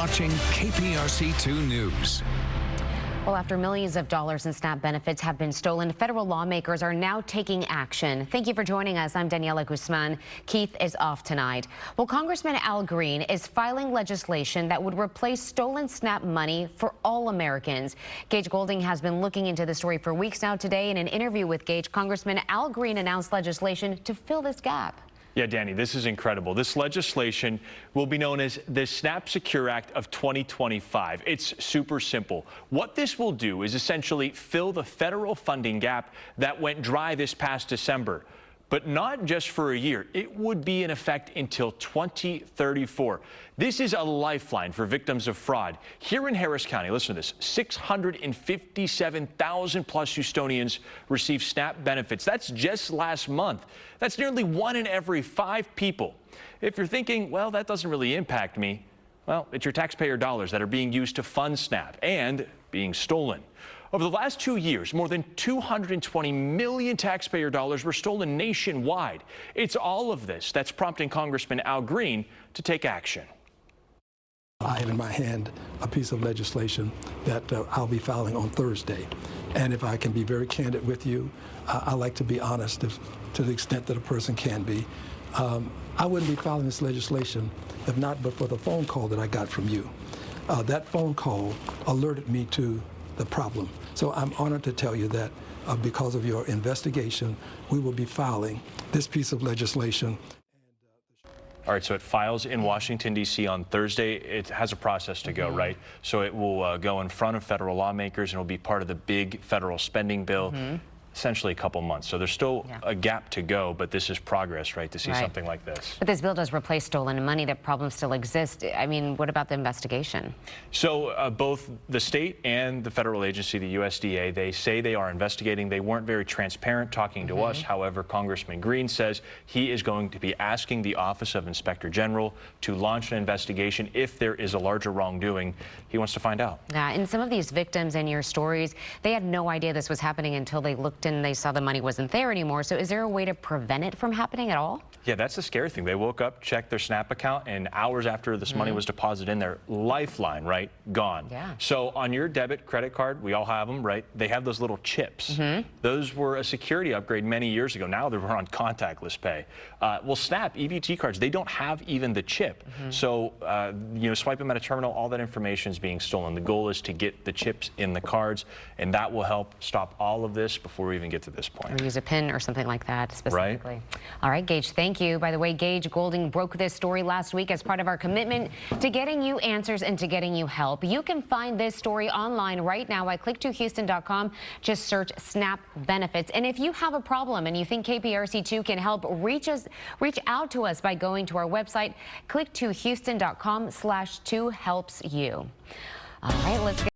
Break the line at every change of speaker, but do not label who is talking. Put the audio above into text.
watching KPRC-2 News.
Well, after millions of dollars in SNAP benefits have been stolen, federal lawmakers are now taking action. Thank you for joining us. I'm Daniela Guzman. Keith is off tonight. Well, Congressman Al Green is filing legislation that would replace stolen SNAP money for all Americans. Gage Goulding has been looking into the story for weeks now. Today, in an interview with Gage, Congressman Al Green announced legislation to fill this gap.
Yeah, Danny, this is incredible. This legislation will be known as the SNAP Secure Act of 2025. It's super simple. What this will do is essentially fill the federal funding gap that went dry this past December. But not just for a year. It would be in effect until 2034. This is a lifeline for victims of fraud. Here in Harris County, listen to this, 657,000 plus Houstonians receive SNAP benefits. That's just last month. That's nearly 1 in every 5 people. If you're thinking, well, that doesn't really impact me, well, it's your taxpayer dollars that are being used to fund SNAP and being stolen. Over the last 2 years, more than 220 million taxpayer dollars were stolen nationwide. It's all of this that's prompting Congressman Al Green to take action.
I have in my hand a piece of legislation that I'll be filing on Thursday. And if I can be very candid with you, I like to be honest to the extent that a person can be. I wouldn't be filing this legislation if not but for the phone call that I got from you. That phone call alerted me to the problem. So I'm honored to tell you that because of your investigation, we will be filing this piece of legislation.
All right, so it files in Washington, D.C. on Thursday. It has a process to go, right? So it will go in front of federal lawmakers, and it will be part of the big federal spending bill. Essentially a couple months. So there's still a gap to go, but this is progress, right, to see something like this.
But this bill does replace stolen money. That problem still exists. I mean, what about the investigation?
So both the state and the federal agency, the USDA, they say they are investigating. They weren't very transparent talking to us. However, Congressman Green says he is going to be asking the Office of Inspector General to launch an investigation if there is a larger wrongdoing. He wants to find out.
Yeah, and some of these victims in your stories, they had no idea this was happening until they looked and they saw the money wasn't there anymore. So is there a way to prevent it from happening at all?
Yeah, that's the scary thing. They woke up, checked their SNAP account, and hours after this money was deposited in their lifeline, right, gone.
Yeah.
So on your debit credit card, we all have them, right? They have those little chips. Those were a security upgrade many years ago. Now they're on contactless pay. Well, SNAP, EBT cards, they don't have even the chip. So, you know, swipe them at a terminal, all that information is being stolen. The goal is to get the chips in the cards, and that will help stop all of this before we even get to this point.
Or use a PIN or something like that specifically. Right. All right, Gage, thank you. By the way, Gage Goulding broke this story last week as part of our commitment to getting you answers and to getting you help. You can find this story online right now at click2houston.com. Just search SNAP benefits. And if you have a problem and you think KPRC2 can help, reach out to us by going to our website, click2houston.com/2helpsyou. All right, let's get